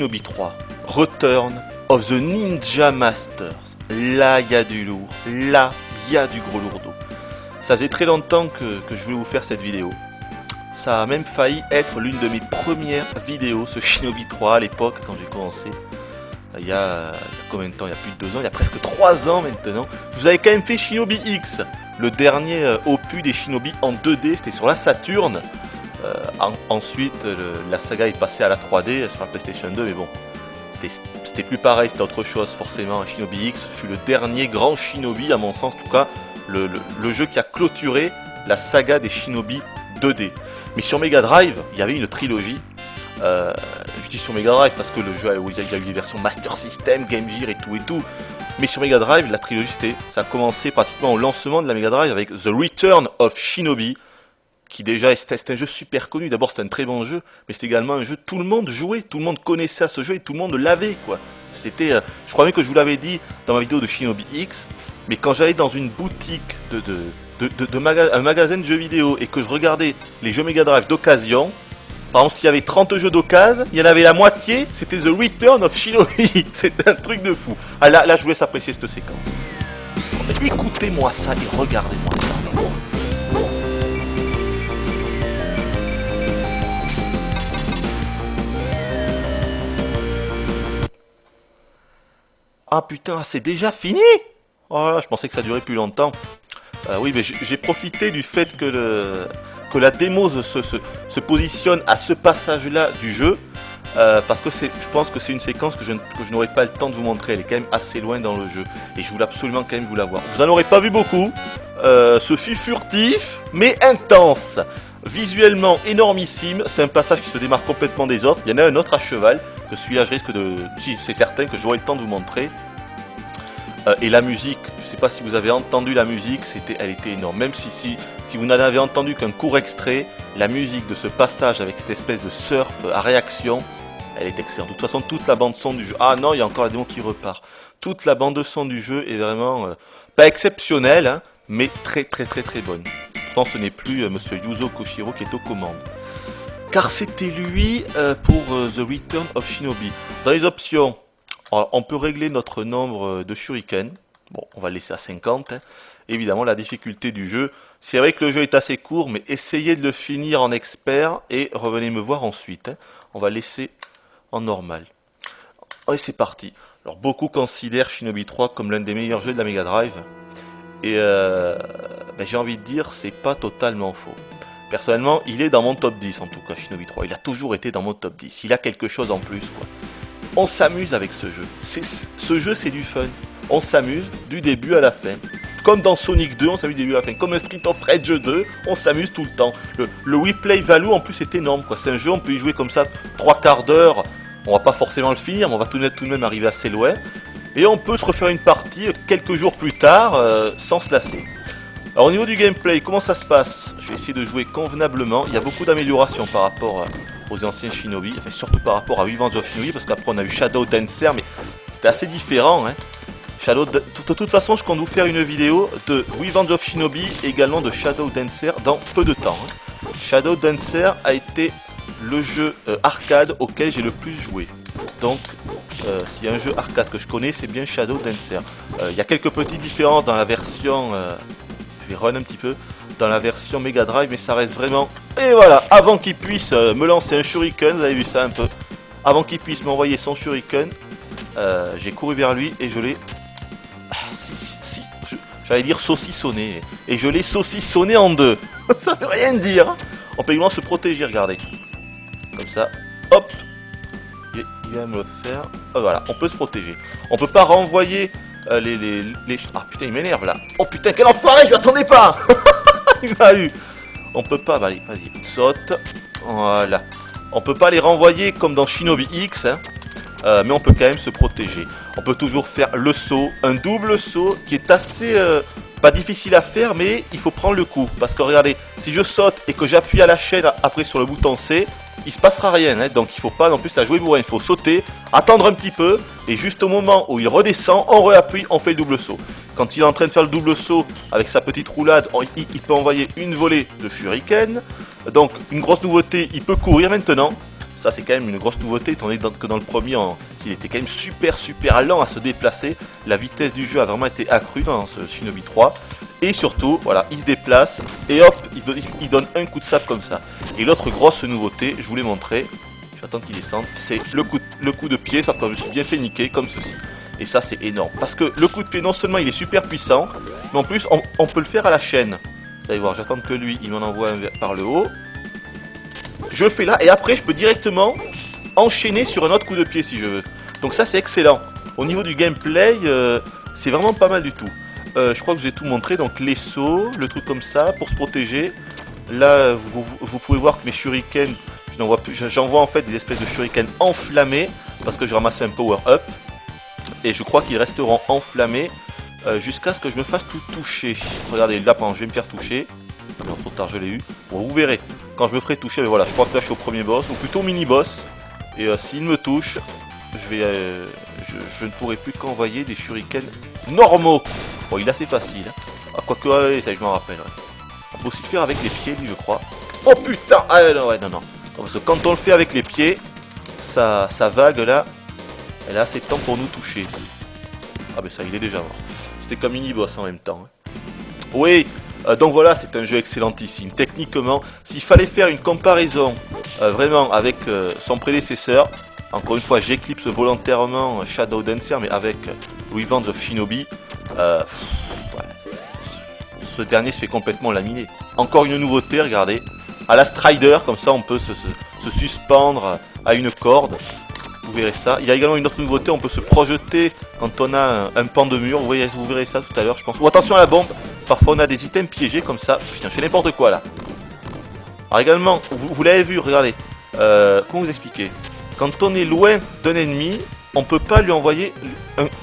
Shinobi 3, Return of the Ninja Masters. Là, il y a du lourd. Là, il y a du gros lourdeau. Ça faisait très longtemps que je voulais vous faire cette vidéo. Ça a même failli être l'une de mes premières vidéos, ce Shinobi 3 à l'époque, quand j'ai commencé. Il y a combien de temps? Il y a plus de 2 ans, il y a presque 3 ans maintenant. Je vous avais quand même fait Shinobi X, le dernier opus des Shinobi en 2D, c'était sur la Saturn. Ensuite, la saga est passée à la 3D sur la PlayStation 2, mais bon, c'était plus pareil, c'était autre chose forcément. Shinobi X fut le dernier grand Shinobi, à mon sens en tout cas, le jeu qui a clôturé la saga des Shinobi 2D. Mais sur Mega Drive, il y avait une trilogie. Je dis sur Mega Drive parce que le jeu, il y a eu des versions Master System, Game Gear et tout. Mais sur Mega Drive, la trilogie, ça a commencé pratiquement au lancement de la Mega Drive avec The Return of Shinobi, qui déjà c'était un jeu super connu. D'abord, c'était un très bon jeu, mais c'était également un jeu tout le monde jouait, tout le monde connaissait à ce jeu et tout le monde l'avait, quoi. C'était, je crois même que je vous l'avais dit dans ma vidéo de Shinobi X, mais quand j'allais dans une boutique un magasin de jeux vidéo et que je regardais les jeux Mega Drive d'occasion, par exemple, s'il y avait 30 jeux d'occasion, il y en avait la moitié, c'était The Return of Shinobi. C'était un truc de fou. Ah là, je vous laisse apprécier cette séquence. Écoutez-moi ça et regardez-moi ça. Ah putain, c'est déjà fini? Oh là, je pensais que ça durait plus longtemps. Oui, mais j'ai profité du fait que la démo se positionne à ce passage-là du jeu, parce que je pense que c'est une séquence que je n'aurai pas le temps de vous montrer. Elle est quand même assez loin dans le jeu, et je voulais absolument quand même vous la voir. Vous en aurez pas vu beaucoup, ce fut furtif, mais intense. Visuellement énormissime, c'est un passage qui se démarque complètement des autres. Il y en a un autre à cheval, que celui-là je risque de... Si, c'est certain que j'aurai le temps de vous montrer. Et la musique, je ne sais pas si vous avez entendu la musique, elle était énorme. Même si vous n'en avez entendu qu'un court extrait, la musique de ce passage avec cette espèce de surf à réaction, elle est excellente. De toute façon, toute la bande son du jeu... Ah non, il y a encore la démo qui repart. Toute la bande son du jeu est vraiment... pas exceptionnelle, hein, mais très bonne. Pourtant, ce n'est plus Monsieur Yuzo Koshiro qui est aux commandes. Car c'était lui pour The Return of Shinobi. Dans les options... Alors, on peut régler notre nombre de shuriken. Bon, on va le laisser à 50. Hein. Évidemment, la difficulté du jeu. C'est vrai que le jeu est assez court, mais essayez de le finir en expert et revenez me voir ensuite. Hein. On va laisser en normal. Et c'est parti. Alors, beaucoup considèrent Shinobi 3 comme l'un des meilleurs jeux de la Mega Drive. Et j'ai envie de dire, c'est pas totalement faux. Personnellement, il est dans mon top 10 en tout cas, Shinobi 3. Il a toujours été dans mon top 10. Il a quelque chose en plus, quoi. On s'amuse avec ce jeu. Ce jeu, c'est du fun. On s'amuse du début à la fin. Comme dans Sonic 2, on s'amuse du début à la fin. Comme un Street of Rage 2, on s'amuse tout le temps. Le replay value, en plus, est énorme, quoi. C'est un jeu, on peut y jouer comme ça 3/4 d'heure. On va pas forcément le finir, mais on va tout de même arriver assez loin. Et on peut se refaire une partie quelques jours plus tard, sans se lasser. Alors au niveau du gameplay, comment ça se passe? Je vais essayer de jouer convenablement. Il y a beaucoup d'améliorations par rapport aux anciens Shinobi, enfin surtout par rapport à Revenge of Shinobi, parce qu'après on a eu Shadow Dancer, mais c'était assez différent. Hein. De toute façon, je compte vous faire une vidéo de Revenge of Shinobi et également de Shadow Dancer dans peu de temps. Hein. Shadow Dancer a été le jeu arcade auquel j'ai le plus joué. Donc, s'il y a un jeu arcade que je connais, c'est bien Shadow Dancer. Il y a quelques petites différences dans la version... je vais run un petit peu dans la version Mega Drive, mais ça reste vraiment... Et voilà, avant qu'il puisse me lancer un shuriken, vous avez vu ça un peu, avant qu'il puisse m'envoyer son shuriken, j'ai couru vers lui et je l'ai... J'allais dire saucissonné, et je l'ai saucissonné en deux. Ça veut rien dire. On peut également se protéger, regardez. Comme ça, hop. Il va me le faire. Voilà, on peut se protéger. On peut pas renvoyer... les... Ah putain, il m'énerve là. Oh putain, quel enfoiré, je l'attendais pas. Il m'a eu. On peut pas, allez, vas-y, saute. Voilà. On peut pas les renvoyer comme dans Shinobi X, hein. Mais on peut quand même se protéger. On peut toujours faire le saut, un double saut qui est assez pas difficile à faire, mais il faut prendre le coup. Parce que regardez, si je saute et que j'appuie à la chaîne après sur le bouton C, il se passera rien, hein. Donc il faut pas non plus la jouer bourrin. Il faut sauter, attendre un petit peu, et juste au moment où il redescend, on réappuie, on fait le double saut. Quand il est en train de faire le double saut avec sa petite roulade, il peut envoyer une volée de shuriken. Donc une grosse nouveauté, il peut courir maintenant. Ça c'est quand même une grosse nouveauté, étant donné que dans le premier, il était quand même super lent à se déplacer. La vitesse du jeu a vraiment été accrue dans ce Shinobi 3. Et surtout, voilà, il se déplace et hop, il donne un coup de sabre comme ça. Et l'autre grosse nouveauté, je vous l'ai montré, j'attends qu'il descende, c'est le coup de pied, sauf que je me suis bien fait niquer comme ceci. Et ça c'est énorme, parce que le coup de pied non seulement il est super puissant, mais en plus on peut le faire à la chaîne. Vous allez voir, j'attends que lui, il m'en envoie un par le haut. Je le fais là, et après je peux directement enchaîner sur un autre coup de pied si je veux. Donc ça c'est excellent. Au niveau du gameplay, c'est vraiment pas mal du tout. Je crois que j'ai tout montré, donc les sauts, le truc comme ça, pour se protéger. Là, vous pouvez voir que mes shurikens, j'envoie en fait des espèces de shurikens enflammés, parce que j'ai ramassé un power-up. Et je crois qu'ils resteront enflammés jusqu'à ce que je me fasse tout toucher. Regardez, là, je vais me faire toucher. Non, trop tard, je l'ai eu. Bon, vous verrez, quand je me ferai toucher, mais voilà, je crois que là, je suis au premier boss, ou plutôt mini-boss. Et s'il me touche, je ne pourrai plus qu'envoyer des shurikens normaux. Bon, il est assez facile. Hein. Ah, quoique, ouais, ça je m'en rappelle. Ouais. On peut aussi le faire avec les pieds, lui, je crois. Oh putain! Ah non, ouais, non. Parce que quand on le fait avec les pieds, ça vague là, elle a assez de temps pour nous toucher. Ah, ben ça, il est déjà mort. C'était comme mini-boss en même temps. Hein. Oui, donc voilà, c'est un jeu excellentissime. Techniquement, s'il fallait faire une comparaison vraiment avec son prédécesseur, encore une fois, j'éclipse volontairement Shadow Dancer, mais avec Revenge of Shinobi. Ouais. Ce dernier se fait complètement laminer. Encore une nouveauté, regardez. À la Strider, comme ça on peut se suspendre à une corde. Vous verrez ça. Il y a également une autre nouveauté, on peut se projeter quand on a un pan de mur. Vous verrez ça tout à l'heure, je pense. Ou attention à la bombe. Parfois on a des items piégés comme ça. Putain, je fais n'importe quoi là. Alors également, vous l'avez vu, regardez. Comment vous expliquer? Quand on est loin d'un ennemi, on peut pas lui envoyer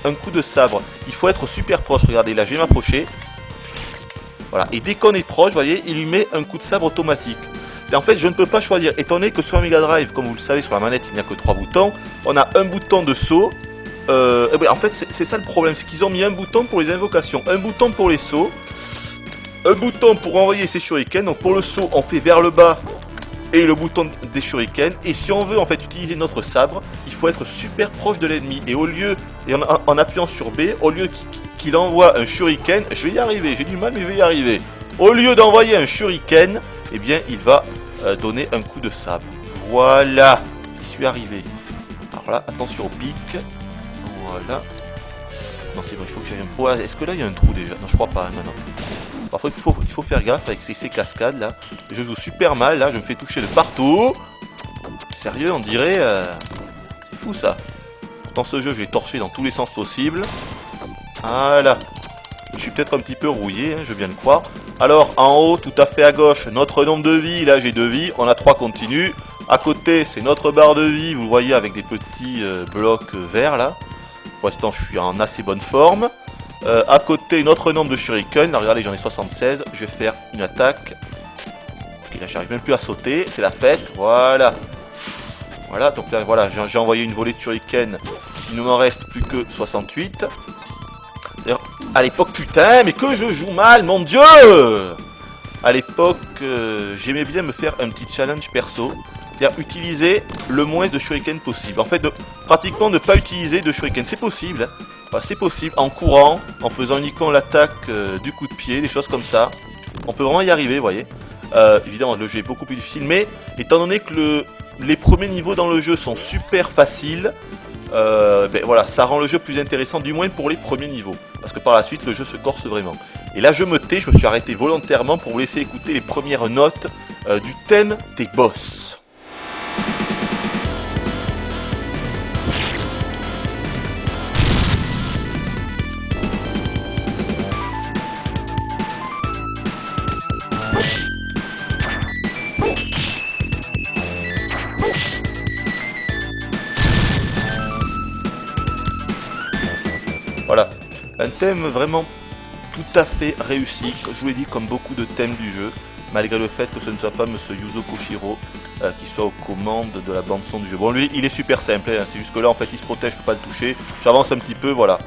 un coup de sabre. Il faut être super proche. Regardez, là, je vais m'approcher. Voilà. Et dès qu'on est proche, vous voyez, il lui met un coup de sabre automatique. Et en fait, je ne peux pas choisir. Étant donné que sur un Mega Drive, comme vous le savez, sur la manette, il n'y a que 3 boutons. On a un bouton de saut. Et bien, en fait, c'est ça le problème. C'est qu'ils ont mis un bouton pour les invocations, un bouton pour les sauts, un bouton pour envoyer ses shurikens. Donc pour le saut, on fait vers le bas. Et le bouton des shurikens. Et si on veut en fait utiliser notre sabre, il faut être super proche de l'ennemi. Et en appuyant sur B, au lieu qu'il envoie un shuriken, je vais y arriver, j'ai du mal mais je vais y arriver. Au lieu d'envoyer un shuriken, eh bien il va donner un coup de sabre. Voilà, j'y suis arrivé. Alors là, attention au pic. Voilà. Non c'est bon, il faut que j'aille un peu. Est-ce que là il y a un trou déjà? Non je crois pas, non. Parfois il faut faire gaffe avec ces cascades là. Je joue super mal là, je me fais toucher de partout. Sérieux, on dirait... C'est fou ça. Pourtant ce jeu je l'ai torché dans tous les sens possibles. Voilà. Je suis peut-être un petit peu rouillé, hein, je viens de le croire. Alors en haut, tout à fait à gauche, notre nombre de vies. Là j'ai 2 vies, on a 3 continues. À côté c'est notre barre de vie, vous le voyez avec des petits blocs verts là. Pour l'instant je suis en assez bonne forme. À côté, notre nombre de shuriken. Là, regardez, j'en ai 76. Je vais faire une attaque. Ok, là, j'arrive même plus à sauter. C'est la fête. Voilà. Voilà, donc là, voilà, j'ai envoyé une volée de shuriken. Il ne m'en reste plus que 68. D'ailleurs, à l'époque, putain, mais que je joue mal, mon dieu! À l'époque, j'aimais bien me faire un petit challenge perso. C'est-à-dire utiliser le moins de shuriken possible. En fait, pratiquement ne pas utiliser de shuriken. C'est possible, hein. Voilà, c'est possible, en courant, en faisant uniquement l'attaque du coup de pied, des choses comme ça. On peut vraiment y arriver, vous voyez. Évidemment, le jeu est beaucoup plus difficile, mais étant donné que les premiers niveaux dans le jeu sont super faciles, ben voilà, ça rend le jeu plus intéressant, du moins pour les premiers niveaux. Parce que par la suite, le jeu se corse vraiment. Et là, je me suis arrêté volontairement pour vous laisser écouter les premières notes du thème des boss. Voilà, un thème vraiment tout à fait réussi, je vous l'ai dit, comme beaucoup de thèmes du jeu, malgré le fait que ce ne soit pas Monsieur Yuzo Koshiro qui soit aux commandes de la bande son du jeu. Bon, lui, il est super simple, hein, c'est juste que là, en fait, il se protège, je peux pas le toucher. J'avance un petit peu, voilà.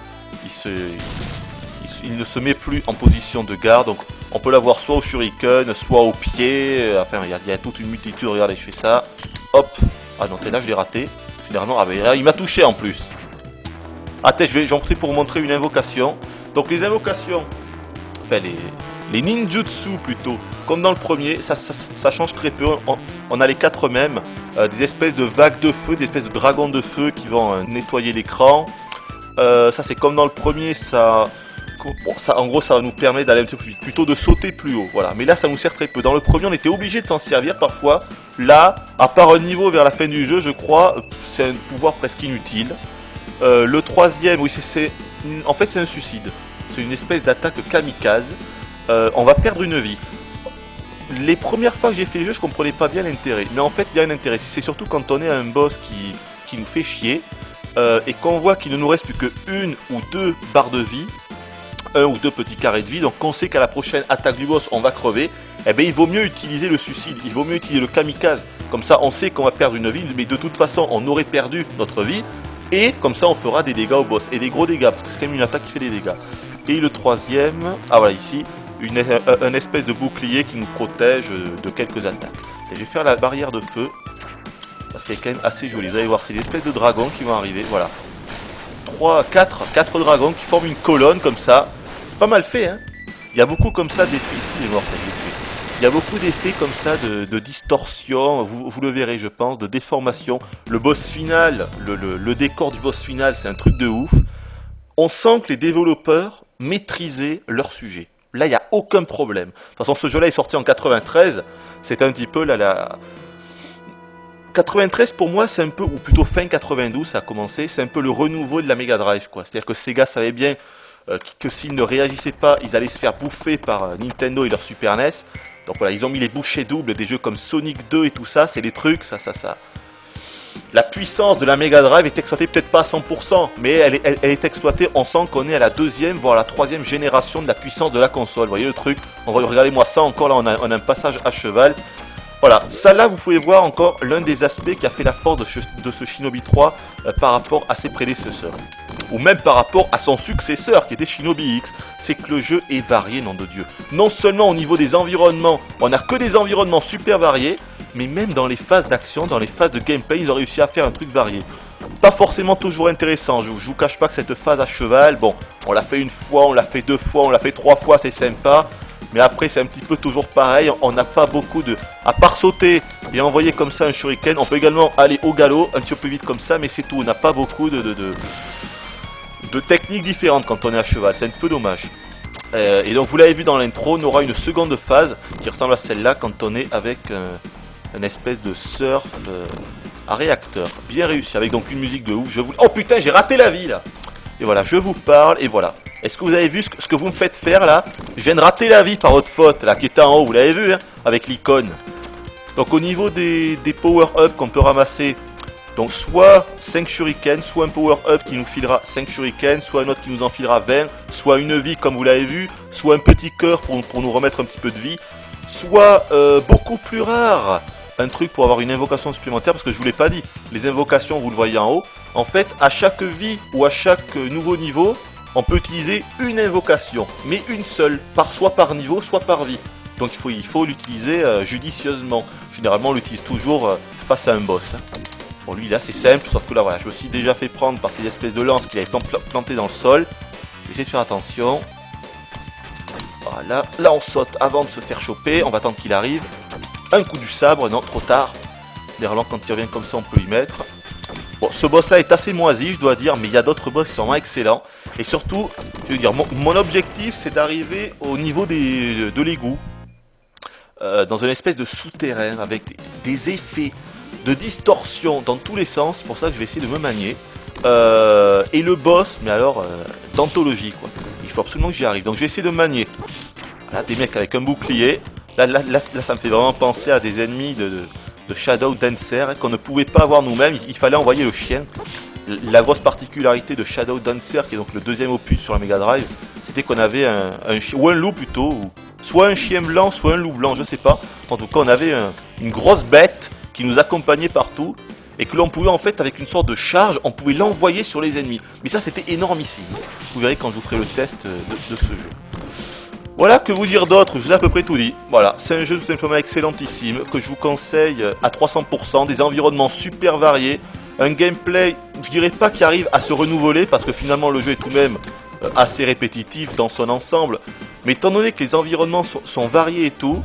Il ne se met plus en position de garde, donc on peut l'avoir soit au shuriken, soit au pied, enfin, il y a toute une multitude, regardez, je fais ça, hop, Ah non, là je l'ai raté. Généralement, ah ben là, il m'a touché en plus. Attends, j'en prie pour vous montrer une invocation. Donc les invocations, enfin les ninjutsu plutôt, comme dans le premier, ça change très peu. On a les 4 mêmes, des espèces de vagues de feu, des espèces de dragons de feu qui vont nettoyer l'écran. Ça c'est comme dans le premier, en gros ça va nous permettre d'aller un petit peu plus vite, plutôt de sauter plus haut, voilà. Mais là ça nous sert très peu. Dans le premier on était obligé de s'en servir parfois. Là, à part un niveau vers la fin du jeu, je crois, c'est un pouvoir presque inutile. Le troisième, oui en fait c'est un suicide. C'est une espèce d'attaque kamikaze. On va perdre une vie. Les premières fois que j'ai fait le jeu, je comprenais pas bien l'intérêt. Mais en fait, il y a un intérêt. C'est surtout quand on est un boss qui nous fait chier et qu'on voit qu'il ne nous reste plus que 1 ou 2 barres de vie, 1 ou 2 petits carrés de vie. Donc on sait qu'à la prochaine attaque du boss, on va crever. Eh bien, il vaut mieux utiliser le suicide. Il vaut mieux utiliser le kamikaze. Comme ça, on sait qu'on va perdre une vie. Mais de toute façon, on aurait perdu notre vie. Et comme ça, on fera des dégâts au boss. Et des gros dégâts, parce que c'est quand même une attaque qui fait des dégâts. Et le troisième, ah voilà, ici, une espèce de bouclier qui nous protège de quelques attaques. Et je vais faire la barrière de feu, parce qu'elle est quand même assez jolie. Vous allez voir, c'est des espèces de dragons qui vont arriver, voilà. 4 dragons qui forment une colonne comme ça. C'est pas mal fait, hein. Il y a beaucoup comme ça d'effets. Excusez-moi, il y a beaucoup d'effets comme ça de distorsion, vous le verrez je pense, de déformation. Le boss final, le décor du boss final, c'est un truc de ouf. On sent que les développeurs maîtrisaient leur sujet. Là, il n'y a aucun problème. De toute façon, ce jeu-là est sorti en 93. C'est un petit peu la... 93 pour moi, c'est un peu, ou plutôt fin 92, ça a commencé, c'est un peu le renouveau de la Mega Drive, quoi. C'est-à-dire que Sega savait bien que s'ils ne réagissaient pas, ils allaient se faire bouffer par Nintendo et leur Super NES. Donc voilà, ils ont mis les bouchées doubles des jeux comme Sonic 2 et tout ça, c'est des trucs, ça. La puissance de la Mega Drive est exploitée peut-être pas à 100%, mais elle est exploitée, on sent qu'on est à la 2e, voire la 3e génération de la puissance de la console. Vous voyez le truc, regardez-moi ça, encore là on a un passage à cheval. Voilà, ça là vous pouvez voir encore l'un des aspects qui a fait la force de ce Shinobi 3 par rapport à ses prédécesseurs. Ou même par rapport à son successeur qui était Shinobi X, c'est que le jeu est varié, nom de Dieu. Non seulement au niveau des environnements, on n'a que des environnements super variés, mais même dans les phases d'action, dans les phases de gameplay, ils ont réussi à faire un truc varié. Pas forcément toujours intéressant, je vous cache pas que cette phase à cheval, bon, on l'a fait une fois, on l'a fait 2 fois, on l'a fait 3 fois, c'est sympa. Mais après c'est un petit peu toujours pareil, on n'a pas beaucoup de... À part sauter et envoyer comme ça un shuriken, on peut également aller au galop, un petit peu plus vite comme ça, mais c'est tout, on n'a pas beaucoup de techniques différentes quand on est à cheval, c'est un peu dommage. Et donc vous l'avez vu dans l'intro, on aura une seconde phase qui ressemble à celle-là quand on est avec une espèce de surf à réacteur. Bien réussi, avec donc une musique de ouf, Oh putain, j'ai raté la vie là. Et voilà, je vous parle, et voilà. Est-ce que vous avez vu ce que vous me faites faire là? Je viens de rater la vie par votre faute, là, qui était en haut, vous l'avez vu, hein, avec l'icône. Donc au niveau des power-up qu'on peut ramasser, donc soit 5 shurikens, soit un power-up qui nous filera 5 shurikens, soit un autre qui nous en filera 20, soit une vie comme vous l'avez vu, soit un petit cœur pour nous remettre un petit peu de vie, soit beaucoup plus rare, un truc pour avoir une invocation supplémentaire, parce que je vous l'ai pas dit, les invocations vous le voyez en haut, en fait à chaque vie ou à chaque nouveau niveau, on peut utiliser une invocation, mais une seule, soit par niveau, soit par vie. Donc il faut l'utiliser judicieusement. Généralement on l'utilise toujours face à un boss. Hein. Bon lui là c'est simple, sauf que là voilà, je me suis déjà fait prendre par ces espèces de lances qu'il avait plantées dans le sol. J'essaie de faire attention. Voilà, là on saute avant de se faire choper, on va attendre qu'il arrive. Un coup du sabre, non trop tard. Généralement quand il revient comme ça on peut y mettre. Bon, ce boss là est assez moisi, je dois dire, mais il y a d'autres boss qui sont vraiment excellents. Et surtout, je veux dire, mon objectif c'est d'arriver au niveau de l'égout. Dans une espèce de souterrain avec des effets de distorsion dans tous les sens. C'est pour ça que je vais essayer de me manier. Et le boss, mais alors, d'anthologie quoi. Il faut absolument que j'y arrive. Donc je vais essayer de me manier. Voilà, des mecs avec un bouclier. Là, ça me fait vraiment penser à des ennemis de Shadow Dancer qu'on ne pouvait pas avoir nous-mêmes, il fallait envoyer le chien. La grosse particularité de Shadow Dancer, qui est donc le deuxième opus sur la Mega Drive, c'était qu'on avait un chien, ou un loup plutôt, ou soit un chien blanc, soit un loup blanc, je sais pas. En tout cas, on avait une grosse bête qui nous accompagnait partout, et que l'on pouvait en fait, avec une sorte de charge, on pouvait l'envoyer sur les ennemis. Mais ça, c'était énormissime. Vous verrez quand je vous ferai le test de ce jeu. Voilà, que vous dire d'autre, je vous ai à peu près tout dit. Voilà, c'est un jeu tout simplement excellentissime, que je vous conseille à 300%, des environnements super variés, un gameplay, je dirais pas qu'il arrive à se renouveler, parce que finalement le jeu est tout de même assez répétitif dans son ensemble, mais étant donné que les environnements sont variés et tout,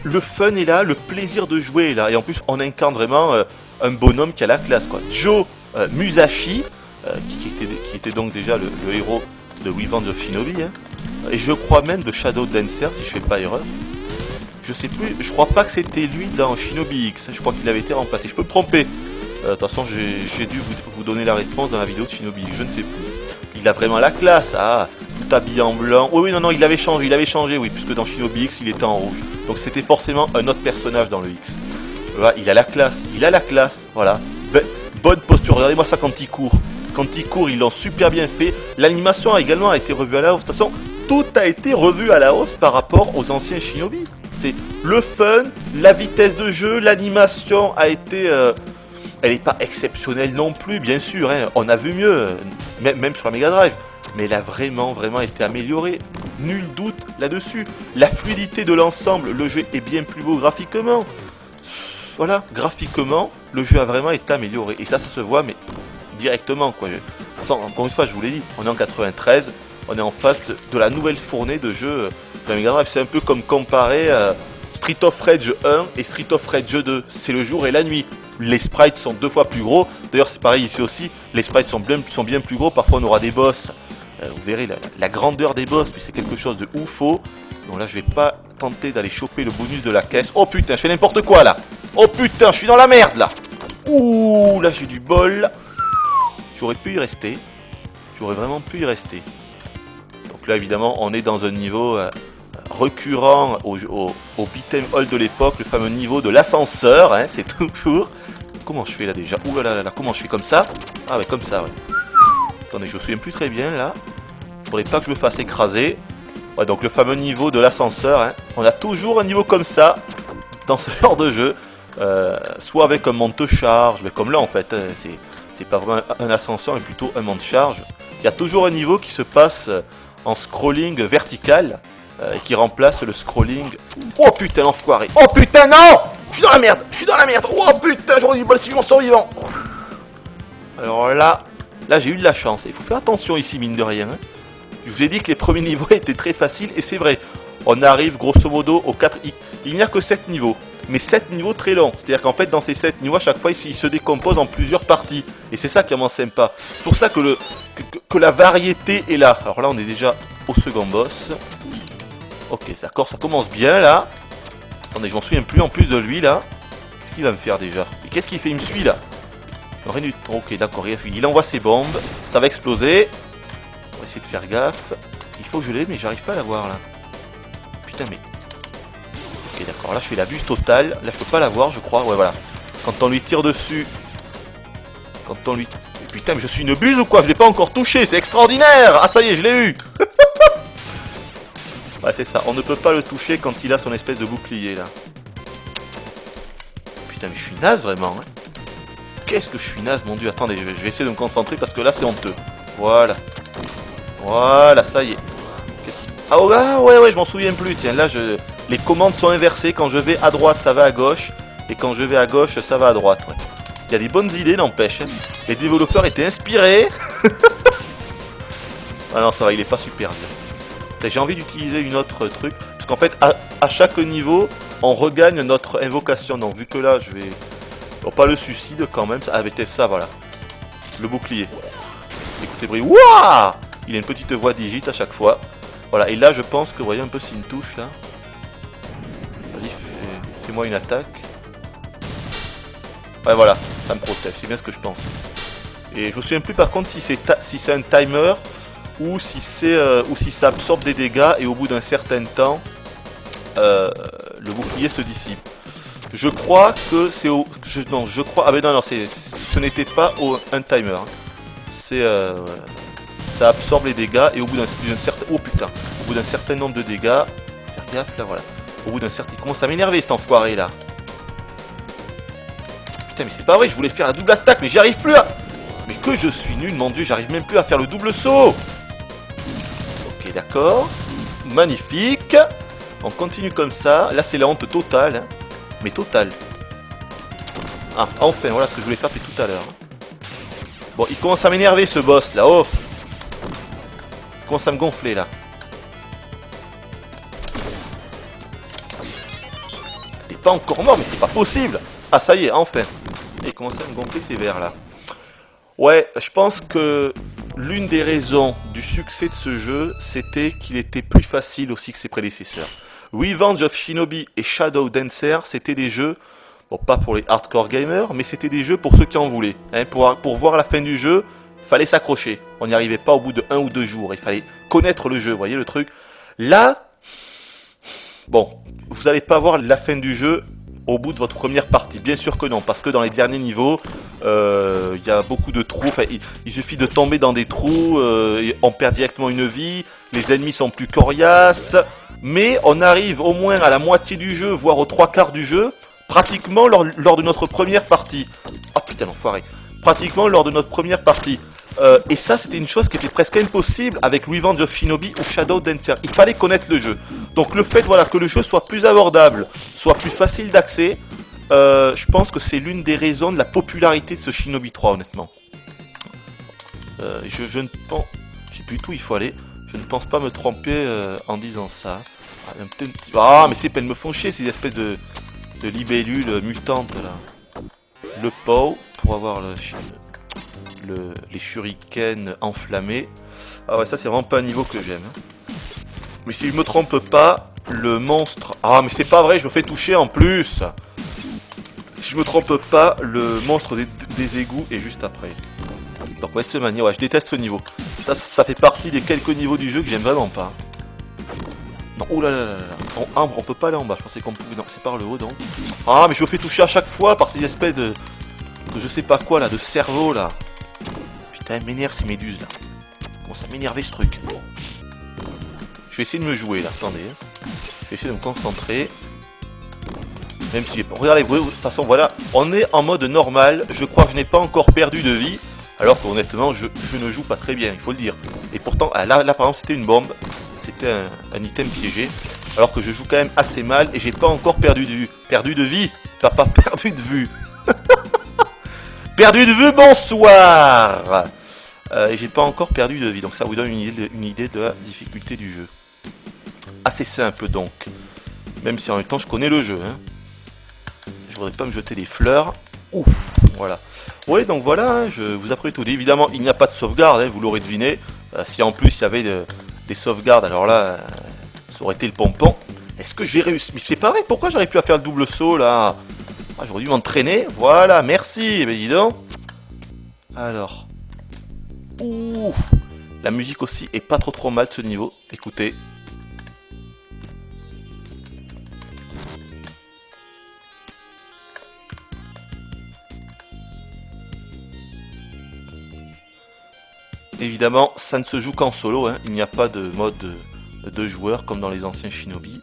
le fun est là, le plaisir de jouer est là, et en plus on incarne vraiment un bonhomme qui a la classe, quoi. Joe Musashi, qui était donc déjà le héros de Revenge of Shinobi, hein. Et je crois même de Shadow Dancer, si je fais pas erreur. Je sais plus, je crois pas que c'était lui dans Shinobi X, je crois qu'il avait été remplacé, je peux me tromper. De toute façon, j'ai dû vous donner la réponse dans la vidéo de Shinobi X, je ne sais plus. Il a vraiment la classe, tout habillé en blanc. Oui, non, il avait changé, oui, puisque dans Shinobi X, il était en rouge. Donc c'était forcément un autre personnage dans le X. Voilà, il a la classe, voilà. Bonne posture, regardez-moi ça quand il court. Quand il court, ils l'ont super bien fait. L'animation a également été revue à la hausse. De toute façon, tout a été revu à la hausse par rapport aux anciens Shinobi. C'est le fun, la vitesse de jeu, l'animation a été... elle n'est pas exceptionnelle non plus, bien sûr, hein. On a vu mieux, même sur la Mega Drive. Mais elle a vraiment été améliorée. Nul doute là-dessus. La fluidité de l'ensemble, le jeu est bien plus beau graphiquement. Voilà, graphiquement, le jeu a vraiment été amélioré. Et ça se voit, mais directement, quoi. Encore une fois, je vous l'ai dit, on est en 93, on est en face de la nouvelle fournée de jeux de la Mega Drive. C'est un peu comme comparer Street of Rage 1 et Street of Rage 2. C'est le jour et la nuit. Les sprites sont 2 fois plus gros. D'ailleurs, c'est pareil ici aussi. Les sprites sont bien plus gros. Parfois, on aura des boss. Vous verrez la grandeur des boss, mais c'est quelque chose de oufo. Donc là, je vais pas tenter d'aller choper le bonus de la caisse. Oh putain, je fais n'importe quoi là. Oh putain, je suis dans la merde là. Ouh, là j'ai du bol. J'aurais pu y rester. J'aurais vraiment pu y rester. Donc là, évidemment, on est dans un niveau récurrent au beat'em all de l'époque, le fameux niveau de l'ascenseur, hein, c'est toujours... Comment je fais là déjà? Ouh là là, comment je fais comme ça? Ah ouais, comme ça, ouais. Attendez, je me souviens plus très bien là. Faudrait pas que je me fasse écraser. Ouais, donc le fameux niveau de l'ascenseur, hein. On a toujours un niveau comme ça dans ce genre de jeu. Soit avec un monte-charge, mais comme là en fait, hein, c'est pas vraiment un ascenseur, mais plutôt un monte-charge. Il y a toujours un niveau qui se passe en scrolling vertical. Et qui remplace le scrolling. Oh putain, l'enfoiré. Oh putain, non. Je suis dans la merde. Oh putain, j'aurais du bol si je m'en sors vivant. Alors là j'ai eu de la chance. Il faut faire attention ici, mine de rien, hein. Je vous ai dit que les premiers niveaux étaient très faciles, et c'est vrai. On arrive grosso modo aux 4... Il n'y a que 7 niveaux, mais 7 niveaux très longs. C'est-à-dire qu'en fait, dans ces 7 niveaux, à chaque fois, ils se décomposent en plusieurs parties. Et c'est ça qui est vraiment sympa. C'est pour ça que la variété est là. Alors là, on est déjà au second boss. Ok, d'accord, ça commence bien là. Attendez, je m'en souviens plus en plus de lui là. Qu'est-ce qu'il va me faire déjà? Et qu'est-ce qu'il fait? Il me suit là. Rien du tout. Ok, d'accord, il envoie ses bombes. Ça va exploser. On va essayer de faire gaffe. Il faut que je l'aide, mais j'arrive pas à la voir là. Putain, mais... Ok, d'accord, là je fais l'abus total. Là je peux pas la voir, je crois. Ouais, voilà. Quand on lui tire dessus... Quand on lui... Putain, mais je suis une buse ou quoi? Je l'ai pas encore touché, c'est extraordinaire. Ah, ça y est, je l'ai eu. Ouais, c'est ça, on ne peut pas le toucher quand il a son espèce de bouclier là. Putain, mais je suis naze vraiment, hein. Qu'est-ce que je suis naze, mon dieu. Attendez, je vais essayer de me concentrer parce que là c'est honteux. Voilà. Voilà, ça y est. Ah ouais, je m'en souviens plus. Tiens, là les commandes sont inversées. Quand je vais à droite, ça va à gauche. Et quand je vais à gauche, ça va à droite. Ouais. Il y a des bonnes idées, n'empêche. Les développeurs étaient inspirés. Ah non, ça va, il est pas super bien. J'ai envie d'utiliser une autre truc, parce qu'en fait à chaque niveau on regagne notre invocation, donc vu que là je vais... Bon, pas le suicide quand même, avec ça voilà. Le bouclier. Écoutez bruit, wouah. Il a une petite voix digite à chaque fois. Voilà, et là je pense que vous voyez un peu s'il me touche là. Vas-y, fais-moi une attaque. Ouais voilà, ça me protège, c'est bien ce que je pense. Et je me souviens plus par contre si c'est un timer, ou si ça absorbe des dégâts et au bout d'un certain temps le bouclier se dissipe. Je crois que c'est au... je crois... Ah mais non, ce n'était pas un timer. Hein. C'est... ça absorbe les dégâts et au bout d'un certain... Oh putain. Au bout d'un certain nombre de dégâts... Faire gaffe là, voilà. Au bout d'un certain... Il commence à m'énerver cet enfoiré là. Putain mais c'est pas vrai, je voulais faire la double attaque mais j'y arrive plus à... Mais que je suis nul, mon dieu, j'arrive même plus à faire le double saut. Ok, d'accord. Magnifique. On continue comme ça. Là, c'est la honte totale. Hein. Mais totale. Ah, enfin, voilà ce que je voulais faire depuis tout à l'heure. Bon, il commence à m'énerver ce boss là. Oh, il commence à me gonfler là. T'es pas encore mort, mais c'est pas possible. Ah, ça y est, enfin. Il commence à me gonfler ces vers là. Ouais, je pense que l'une des raisons du succès de ce jeu, c'était qu'il était plus facile aussi que ses prédécesseurs. Revenge of Shinobi et Shadow Dancer, c'était des jeux, bon pas pour les hardcore gamers, mais c'était des jeux pour ceux qui en voulaient. Hein, pour voir la fin du jeu, fallait s'accrocher. On n'y arrivait pas au bout de 1 ou 2 jours, il fallait connaître le jeu, vous voyez le truc. Là, bon, vous n'allez pas voir la fin du jeu au bout de votre première partie. Bien sûr que non, parce que dans les derniers niveaux, il y a beaucoup de trous. Enfin, il suffit de tomber dans des trous, et on perd directement une vie. Les ennemis sont plus coriaces. Mais on arrive au moins à la moitié du jeu, voire aux 3/4 du jeu, pratiquement lors de notre première partie. Ah putain, l'enfoiré. Pratiquement lors de notre première partie. Et ça, c'était une chose qui était presque impossible avec Revenge of Shinobi ou Shadow Dancer. Il fallait connaître le jeu. Donc le fait voilà, que le jeu soit plus abordable, soit plus facile d'accès, je pense que c'est l'une des raisons de la popularité de ce Shinobi 3, honnêtement. Je ne pense... Je sais plus tout où il faut aller. Je ne pense pas me tromper en disant ça. Ah, mais c'est pas, elles me font chier ces espèces de libellules mutantes là. Le pot pour avoir les shurikens enflammés. Ah ouais, ça c'est vraiment pas un niveau que j'aime. Hein. Mais si je me trompe pas, le monstre... Ah mais c'est pas vrai, je me fais toucher en plus. Si je me trompe pas, le monstre des égouts est juste après. Donc ouais, ce manier, ouais, je déteste ce niveau. Ça fait partie des quelques niveaux du jeu que j'aime vraiment pas. Non, oh là là là là. En on peut pas aller en bas, je pensais qu'on pouvait... Non, c'est par le haut donc. Ah mais je me fais toucher à chaque fois par ces espèces de je sais pas quoi là, de cerveau là. Putain, m'énerve ces méduses là. Comment ça m'énerver ce truc. Je vais essayer de me jouer là, attendez. Je vais essayer de me concentrer. Même si j'ai pas... Regardez, de toute façon voilà, on est en mode normal. Je crois que je n'ai pas encore perdu de vie. Alors qu'honnêtement, je ne joue pas très bien, il faut le dire. Et pourtant, ah, là par exemple, c'était une bombe. C'était un item piégé. Alors que je joue quand même assez mal et j'ai pas encore perdu de vue. Perdu de vie. T'as pas perdu de vue. Perdu de vue, bonsoir. Et j'ai pas encore perdu de vie. Donc ça vous donne une idée de la difficulté du jeu. Assez simple donc. Même si en même temps je connais le jeu. Hein. Je voudrais pas me jeter des fleurs. Ouf, voilà. Oui, donc voilà, hein, je vous apprends tout dit. Évidemment, il n'y a pas de sauvegarde, hein, vous l'aurez deviné. Si en plus il y avait des sauvegardes, alors là, ça aurait été le pompon. Est-ce que j'ai réussi? Mais c'est pareil, pourquoi j'arrive plus à faire le double saut là? Ah, j'aurais dû m'entraîner. Voilà, merci. Eh bien, dis donc. Alors. Ouh. La musique aussi est pas trop mal de ce niveau. Écoutez. Évidemment, ça ne se joue qu'en solo. Hein. Il n'y a pas de mode de joueur comme dans les anciens Shinobi.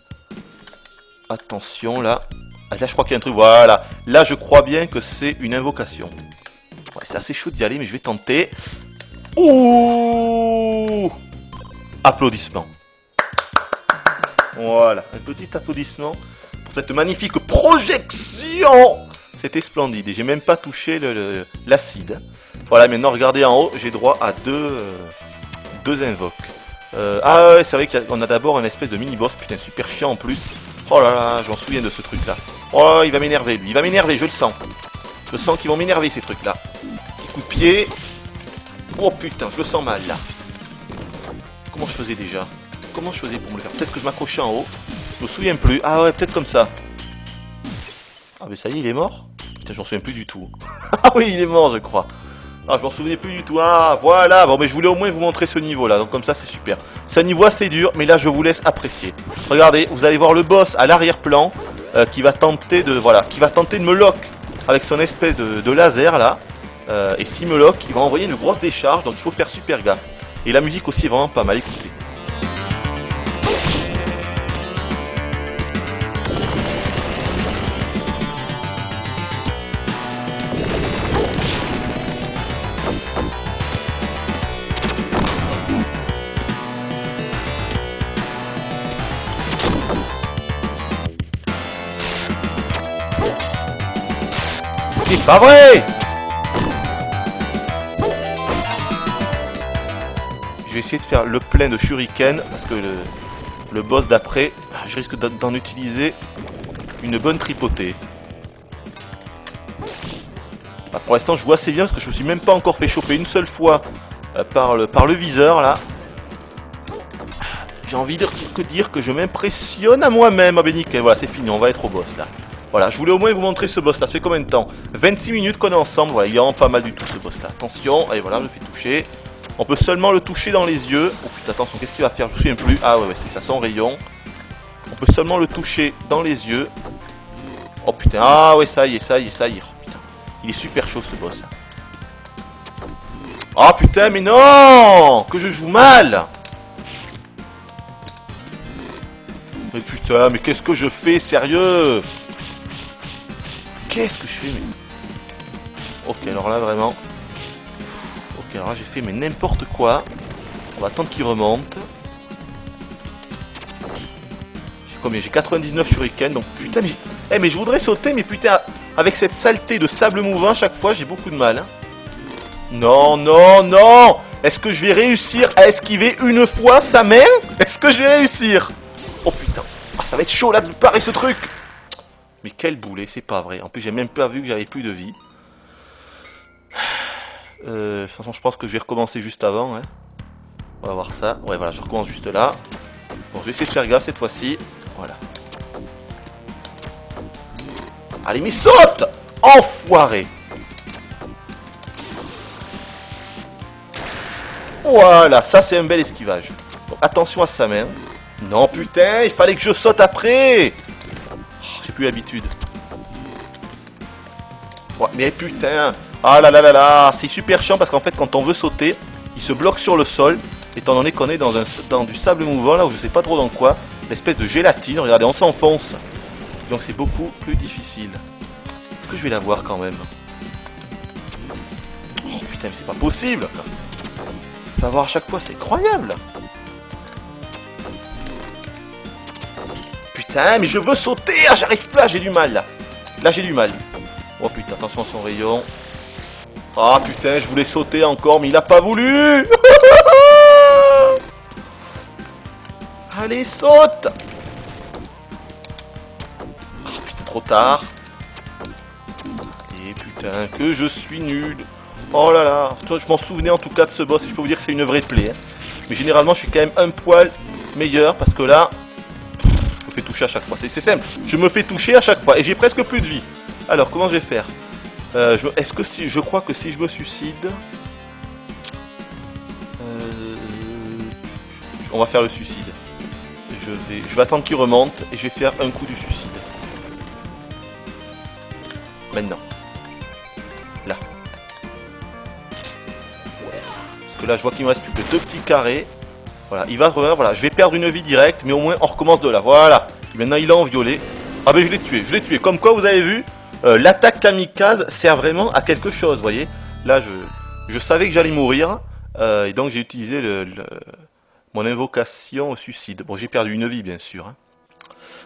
Attention là. Ah, là, je crois qu'il y a un truc. Voilà. Là, je crois bien que c'est une invocation. Ouais, c'est assez chaud d'y aller, mais je vais tenter. Ouh! Applaudissements. Voilà. Un petit applaudissement pour cette magnifique projection. C'était splendide. Et j'ai même pas touché l'acide. Voilà, maintenant, regardez en haut. J'ai droit à deux invoques. Ah ouais, c'est vrai qu'on a d'abord un espèce de mini-boss. Putain, super chiant en plus. Oh là là, j'en souviens de ce truc-là. Oh, il va m'énerver, lui. Il va m'énerver, je le sens. Je sens qu'ils vont m'énerver, ces trucs-là. Petit coup de pied. Oh putain, je le sens mal, là. Comment je faisais déjà? Comment je faisais pour me le faire? Peut-être que je m'accrochais en haut. Je me souviens plus. Ah ouais, peut-être comme ça. Ah mais ça y est, il est mort? Putain, j'en souviens plus du tout. Ah oui, il est mort, je crois. Ah, je m'en souvenais plus du tout. Ah, voilà. Bon, mais je voulais au moins vous montrer ce niveau-là. Donc, comme ça, c'est super. C'est un niveau assez dur, mais là, je vous laisse apprécier. Regardez, vous allez voir le boss à l'arrière-plan qui va tenter de, voilà, qui va tenter de me lock avec son espèce de laser là. Et s'il me lock, il va envoyer une grosse décharge. Donc, il faut faire super gaffe. Et la musique aussi est vraiment pas mal. Écoutez. C'est pas vrai! Je vais essayer de faire le plein de shuriken parce que le boss d'après, je risque d'en utiliser une bonne tripotée. Bah, pour l'instant, je vois assez bien parce que je me suis même pas encore fait choper une seule fois par le viseur là. J'ai envie de dire que je m'impressionne à moi-même. Ah ben nickel, voilà, c'est fini, on va être au boss là. Voilà, je voulais au moins vous montrer ce boss là. Ça fait combien de temps? 26 minutes qu'on est ensemble. Voilà, il est vraiment pas mal du tout ce boss là. Attention, et voilà, je me fais toucher. On peut seulement le toucher dans les yeux. Oh putain, attention, qu'est-ce qu'il va faire? Je me souviens plus. Ah ouais, c'est ça, son rayon. On peut seulement le toucher dans les yeux. Oh putain, ah ouais, ça y est, ça y est, ça y est. Oh putain, il est super chaud ce boss. Oh putain, mais non! Que je joue mal! Mais putain, mais qu'est-ce que je fais, sérieux? Qu'est-ce que je fais, mais... Ok, alors là, vraiment... Ok, alors là, j'ai fait mais n'importe quoi. On va attendre qu'il remonte. J'ai combien? J'ai 99 shuriken, donc putain, mais... mais je voudrais sauter, mais putain, avec cette saleté de sable mouvant, à chaque fois, j'ai beaucoup de mal. Hein. Non, non, non! Est-ce que je vais réussir à esquiver une fois sa main? Est-ce que je vais réussir? Oh putain, ah, ça va être chaud là de parer ce truc. Mais quel boulet, c'est pas vrai. En plus, j'ai même pas vu que j'avais plus de vie. De toute façon, je pense que je vais recommencer juste avant. Hein. On va voir ça. Ouais, voilà, je recommence juste là. Bon, je vais essayer de faire gaffe cette fois-ci. Voilà. Allez, mais saute! Enfoiré! Voilà, ça c'est un bel esquivage. Donc, attention à sa main. Non, putain, il fallait que je saute après! Oh, j'ai plus l'habitude. Ouais, mais putain! Ah là là là là! C'est super chiant parce qu'en fait, quand on veut sauter, il se bloque sur le sol. Étant donné qu'on est dans du sable mouvant, là où je sais pas trop dans quoi. L'espèce de gélatine, regardez, on s'enfonce. Donc c'est beaucoup plus difficile. Est-ce que je vais l'avoir quand même? Oh putain, mais c'est pas possible! Ça va voir à chaque fois, c'est incroyable! Putain, mais je veux sauter! Ah, j'arrive pas, j'ai du mal là! Là, j'ai du mal. Oh putain, attention à son rayon. Ah putain, je voulais sauter encore, mais il a pas voulu! Allez, saute! Ah putain, trop tard. Et putain, que je suis nul! Oh là là, je m'en souvenais en tout cas de ce boss et je peux vous dire que c'est une vraie plaie. Hein. Mais généralement, je suis quand même un poil meilleur parce que là, je me fais toucher à chaque fois. C'est simple, je me fais toucher à chaque fois et j'ai presque plus de vie. Alors, comment je vais faire? Est-ce que si je crois que si je me suicide, on va faire le suicide. Je vais attendre qu'il remonte et je vais faire un coup du suicide. Maintenant. Là. Parce que là, je vois qu'il me reste plus que 2 petits carrés. Voilà, il va revenir. Voilà, je vais perdre une vie directe, mais au moins on recommence de là. Voilà. Et maintenant, il est en violet. Ah ben, je l'ai tué. Comme quoi, vous avez vu, l'attaque kamikaze sert vraiment à quelque chose, vous voyez. Là, je savais que j'allais mourir, et donc j'ai utilisé mon invocation au suicide. Bon, j'ai perdu une vie, bien sûr.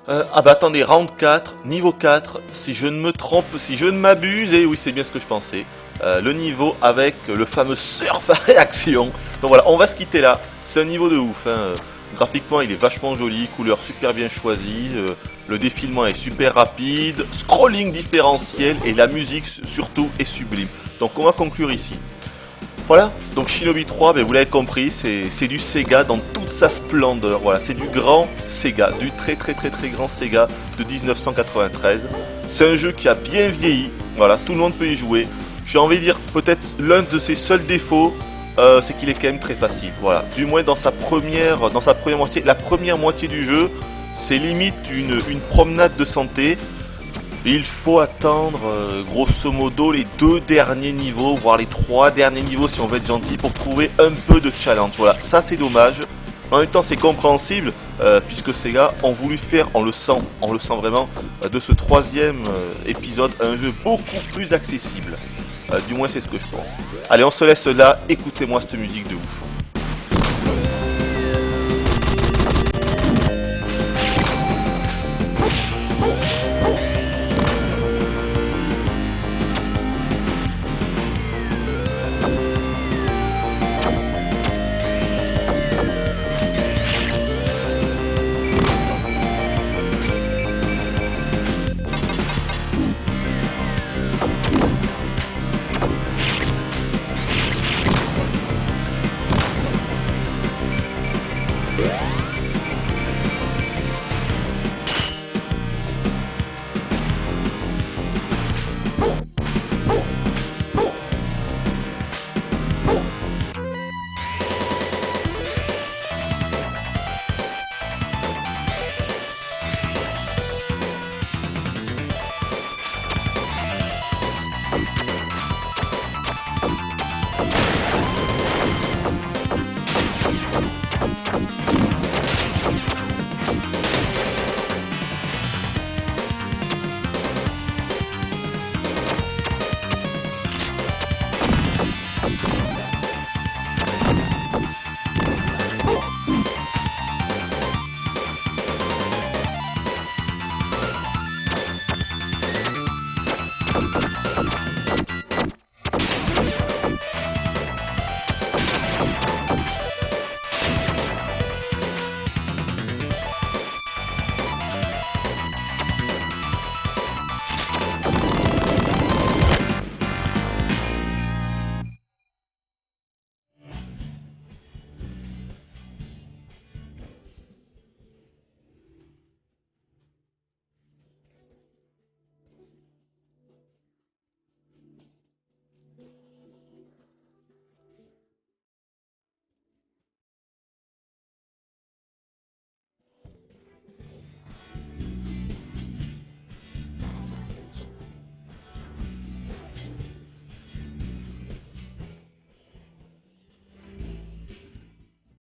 Hein. Ah bah attendez, round 4, niveau 4, si je ne me trompe, si je ne m'abuse, et oui c'est bien ce que je pensais, le niveau avec le fameux surf à réaction. Donc voilà, on va se quitter là, c'est un niveau de ouf, hein. Graphiquement il est vachement joli, couleur super bien choisie, le défilement est super rapide, scrolling différentiel et la musique surtout est sublime. Donc on va conclure ici. Voilà, donc Shinobi 3, ben vous l'avez compris, c'est du Sega dans toute sa splendeur. Voilà, c'est du grand Sega, du très grand Sega de 1993. C'est un jeu qui a bien vieilli, voilà, tout le monde peut y jouer. J'ai envie de dire, peut-être l'un de ses seuls défauts, c'est qu'il est quand même très facile. Voilà, du moins dans sa première moitié, la première moitié du jeu, c'est limite une promenade de santé. Il faut attendre grosso modo les 2 derniers niveaux, voire les 3 derniers niveaux si on veut être gentil, pour trouver un peu de challenge. Voilà, ça c'est dommage. En même temps c'est compréhensible, puisque ces gars ont voulu faire, on le sent vraiment, de ce 3e épisode un jeu beaucoup plus accessible. Du moins c'est ce que je pense. Allez, on se laisse là, écoutez-moi cette musique de ouf.